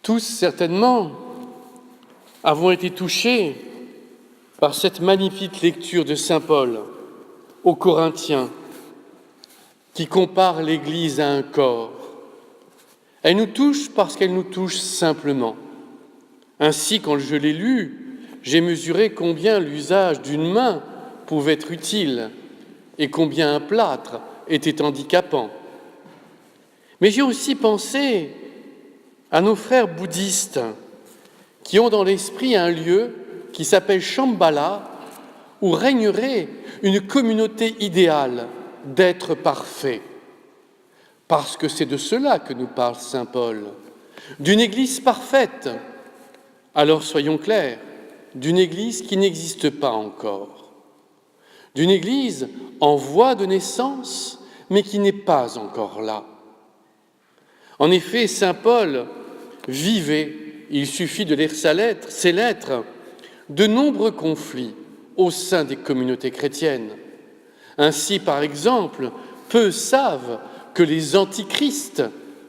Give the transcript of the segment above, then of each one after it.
Tous, certainement, avons été touchés par cette magnifique lecture de saint Paul aux Corinthiens qui compare l'Église à un corps. Elle nous touche parce qu'elle nous touche simplement. Ainsi, quand je l'ai lu, j'ai mesuré combien l'usage d'une main pouvait être utile et combien un plâtre était handicapant. Mais j'ai aussi pensé à nos frères bouddhistes qui ont dans l'esprit un lieu qui s'appelle Shambhala, où régnerait une communauté idéale d'êtres parfaits. Parce que c'est de cela que nous parle saint Paul, d'une Église parfaite. Alors soyons clairs, d'une Église qui n'existe pas encore, d'une Église en voie de naissance, mais qui n'est pas encore là. En effet, saint Paul vivait, il suffit de lire ses lettres, de nombreux conflits au sein des communautés chrétiennes. Ainsi, par exemple, peu savent que les antichrists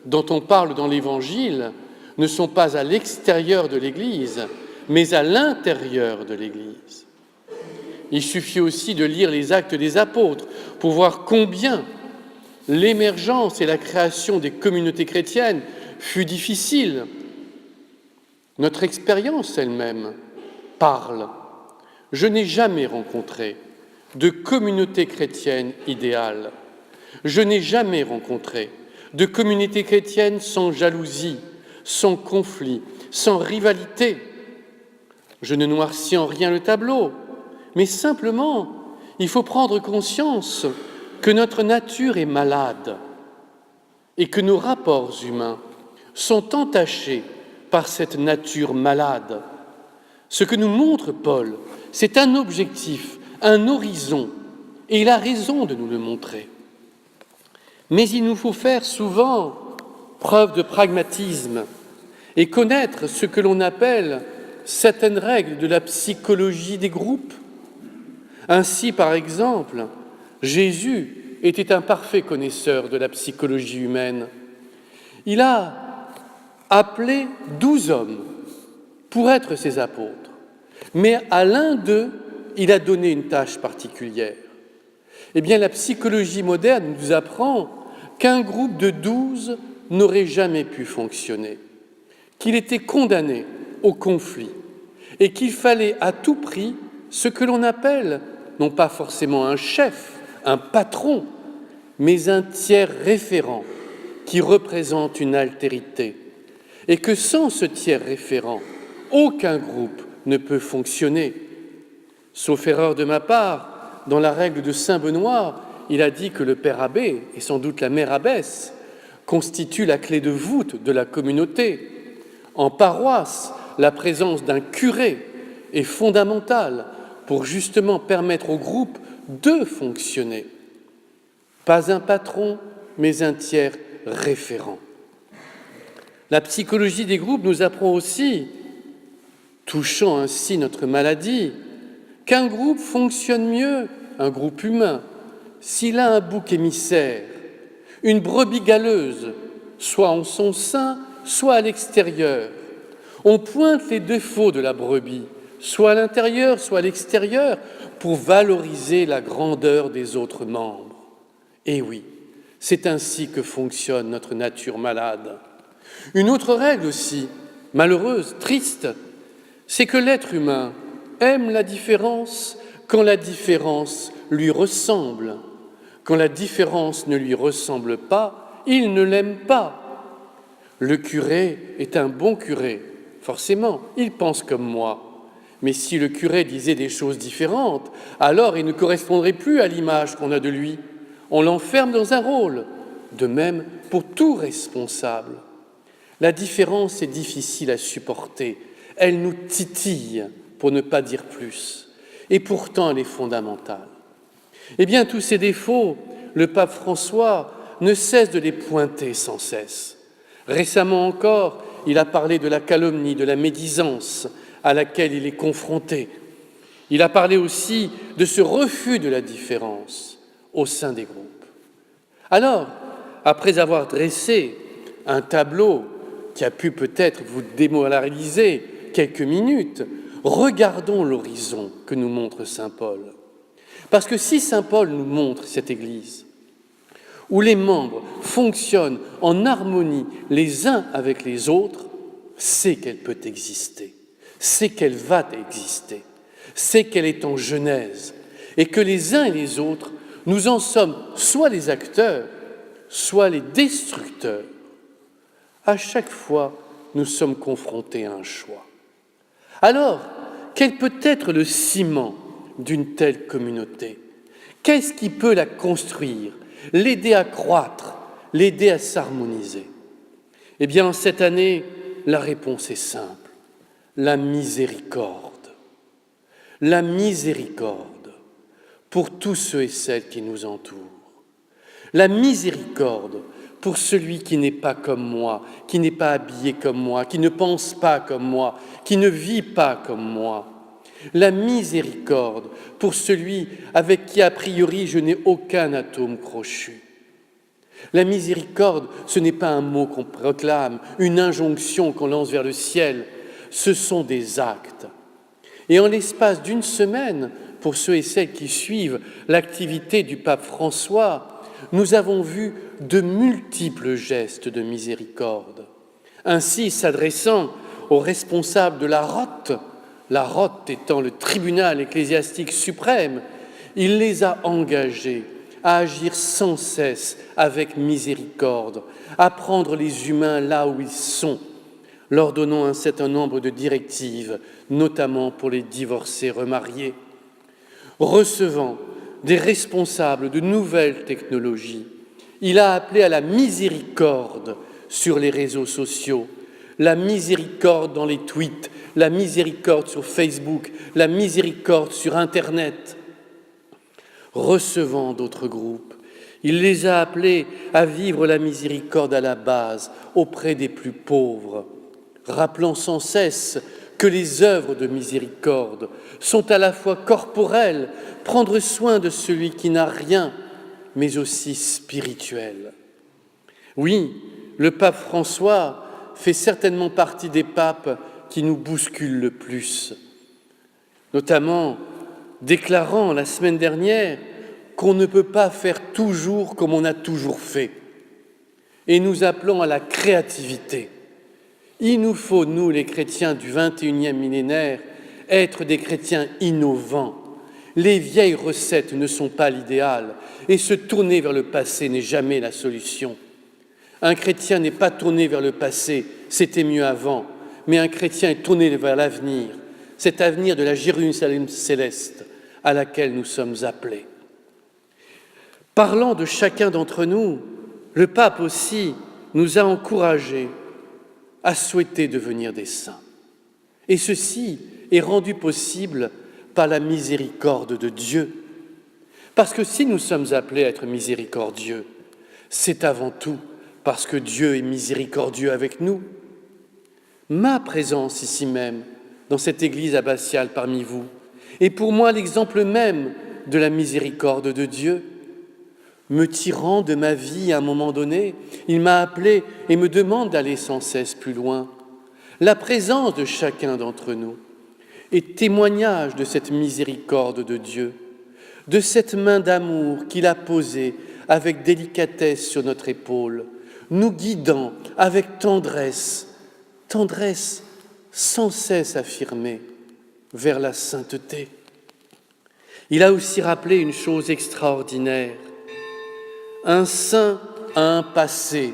dont on parle dans l'Évangile ne sont pas à l'extérieur de l'Église, mais à l'intérieur de l'Église. Il suffit aussi de lire les Actes des Apôtres pour voir combien l'émergence et la création des communautés chrétiennes fut difficile. Notre expérience elle-même parle. Je n'ai jamais rencontré de communauté chrétienne idéale. Je n'ai jamais rencontré de communauté chrétienne sans jalousie, sans conflit, sans rivalité. Je ne noircis en rien le tableau, mais simplement, il faut prendre conscience que notre nature est malade et que nos rapports humains sont entachés par cette nature malade. Ce que nous montre Paul, c'est un objectif, un horizon, et il a raison de nous le montrer. Mais il nous faut faire souvent preuve de pragmatisme et connaître ce que l'on appelle certaines règles de la psychologie des groupes. Ainsi, par exemple, Jésus était un parfait connaisseur de la psychologie humaine. Il a appelé 12 hommes pour être ses apôtres, mais à l'un d'eux, il a donné une tâche particulière. Eh bien, la psychologie moderne nous apprend qu'un groupe de 12 n'aurait jamais pu fonctionner, qu'il était condamné au conflit et qu'il fallait à tout prix ce que l'on appelle, non pas forcément un chef, un patron, mais un tiers référent qui représente une altérité, et que sans ce tiers référent, aucun groupe ne peut fonctionner. Sauf erreur de ma part, dans la règle de saint Benoît, il a dit que le père abbé, et sans doute la mère abbesse, constitue la clé de voûte de la communauté. En paroisse, la présence d'un curé est fondamentale pour justement permettre au groupe de fonctionner. Pas un patron, mais un tiers référent. La psychologie des groupes nous apprend aussi, touchant ainsi notre maladie, qu'un groupe fonctionne mieux, un groupe humain, s'il a un bouc émissaire, une brebis galeuse, soit en son sein, soit à l'extérieur. On pointe les défauts de la brebis, soit à l'intérieur, soit à l'extérieur, pour valoriser la grandeur des autres membres. Et oui, c'est ainsi que fonctionne notre nature malade. Une autre règle aussi, malheureuse, triste, c'est que l'être humain aime la différence quand la différence lui ressemble. Quand la différence ne lui ressemble pas, il ne l'aime pas. Le curé est un bon curé, forcément, il pense comme moi. Mais si le curé disait des choses différentes, alors il ne correspondrait plus à l'image qu'on a de lui. On l'enferme dans un rôle. De même pour tout responsable. La différence est difficile à supporter. Elle nous titille, pour ne pas dire plus. Et pourtant, elle est fondamentale. Eh bien, tous ces défauts, le pape François ne cesse de les pointer sans cesse. Récemment encore, il a parlé de la calomnie, de la médisance à laquelle il est confronté. Il a parlé aussi de ce refus de la différence au sein des groupes. Alors, après avoir dressé un tableau qui a pu peut-être vous démoraliser quelques minutes, regardons l'horizon que nous montre saint Paul. Parce que si saint Paul nous montre cette Église, où les membres fonctionnent en harmonie les uns avec les autres, c'est qu'elle peut exister, c'est qu'elle va exister, c'est qu'elle est en genèse, et que les uns et les autres, nous en sommes soit les acteurs, soit les destructeurs. À chaque fois, nous sommes confrontés à un choix. Alors, quel peut être le ciment d'une telle communauté? Qu'est-ce qui peut la construire, l'aider à croître, l'aider à s'harmoniser? Eh bien, cette année, la réponse est simple, la miséricorde. La miséricorde pour tous ceux et celles qui nous entourent. La miséricorde pour celui qui n'est pas comme moi, qui n'est pas habillé comme moi, qui ne pense pas comme moi, qui ne vit pas comme moi. La miséricorde pour celui avec qui, a priori, je n'ai aucun atome crochu. La miséricorde, ce n'est pas un mot qu'on proclame, une injonction qu'on lance vers le ciel, ce sont des actes. Et en l'espace d'une semaine, pour ceux et celles qui suivent l'activité du pape François, nous avons vu de multiples gestes de miséricorde. Ainsi, s'adressant aux responsables de la rote étant le tribunal ecclésiastique suprême, il les a engagés à agir sans cesse avec miséricorde, à prendre les humains là où ils sont, leur donnant un certain nombre de directives, notamment pour les divorcés remariés. Recevant des responsables de nouvelles technologies, il a appelé à la miséricorde sur les réseaux sociaux, la miséricorde dans les tweets, la miséricorde sur Facebook, la miséricorde sur Internet. Recevant d'autres groupes, il les a appelés à vivre la miséricorde à la base, auprès des plus pauvres, rappelant sans cesse que les œuvres de miséricorde sont à la fois corporelles, prendre soin de celui qui n'a rien, mais aussi spirituelles. Oui, le pape François fait certainement partie des papes qui nous bousculent le plus, notamment déclarant la semaine dernière qu'on ne peut pas faire toujours comme on a toujours fait, et nous appelant à la créativité. Il nous faut, nous, les chrétiens du XXIe millénaire, être des chrétiens innovants. Les vieilles recettes ne sont pas l'idéal, et se tourner vers le passé n'est jamais la solution. Un chrétien n'est pas tourné vers le passé, c'était mieux avant, mais un chrétien est tourné vers l'avenir, cet avenir de la Jérusalem céleste à laquelle nous sommes appelés. Parlant de chacun d'entre nous, le pape aussi nous a encouragés à souhaiter devenir des saints. Et ceci est rendu possible par la miséricorde de Dieu. Parce que si nous sommes appelés à être miséricordieux, c'est avant tout parce que Dieu est miséricordieux avec nous. Ma présence ici même, dans cette église abbatiale parmi vous, est pour moi l'exemple même de la miséricorde de Dieu. Me tirant de ma vie à un moment donné, il m'a appelé et me demande d'aller sans cesse plus loin. La présence de chacun d'entre nous est témoignage de cette miséricorde de Dieu, de cette main d'amour qu'il a posée avec délicatesse sur notre épaule, nous guidant avec tendresse sans cesse affirmée vers la sainteté. Il a aussi rappelé une chose extraordinaire. Un saint a un passé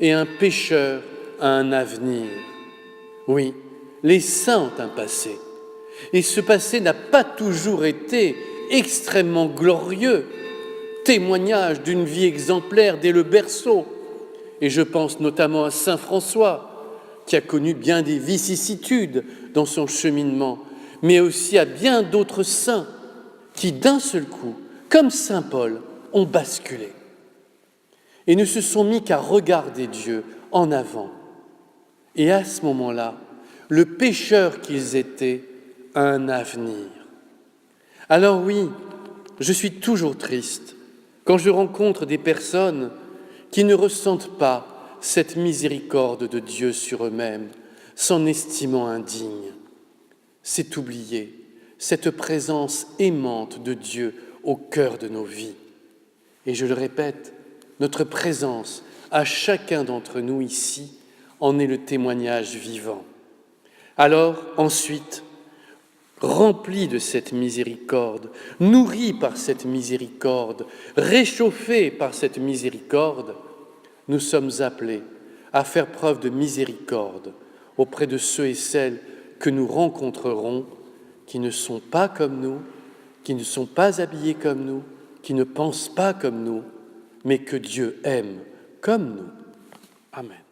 et un pécheur a un avenir. Oui, les saints ont un passé. Et ce passé n'a pas toujours été extrêmement glorieux, témoignage d'une vie exemplaire dès le berceau. Et je pense notamment à saint François, qui a connu bien des vicissitudes dans son cheminement, mais aussi à bien d'autres saints qui, d'un seul coup, comme saint Paul, ont basculé et ne se sont mis qu'à regarder Dieu en avant. Et à ce moment-là, le pécheur qu'ils étaient a un avenir. Alors oui, je suis toujours triste quand je rencontre des personnes qui ne ressentent pas cette miséricorde de Dieu sur eux-mêmes, s'en estimant indignes. C'est oublier cette présence aimante de Dieu au cœur de nos vies. Et je le répète, notre présence à chacun d'entre nous ici en est le témoignage vivant. Alors, ensuite, remplis de cette miséricorde, nourris par cette miséricorde, réchauffés par cette miséricorde, nous sommes appelés à faire preuve de miséricorde auprès de ceux et celles que nous rencontrerons, qui ne sont pas comme nous, qui ne sont pas habillés comme nous, qui ne pensent pas comme nous, mais que Dieu aime comme nous. Amen.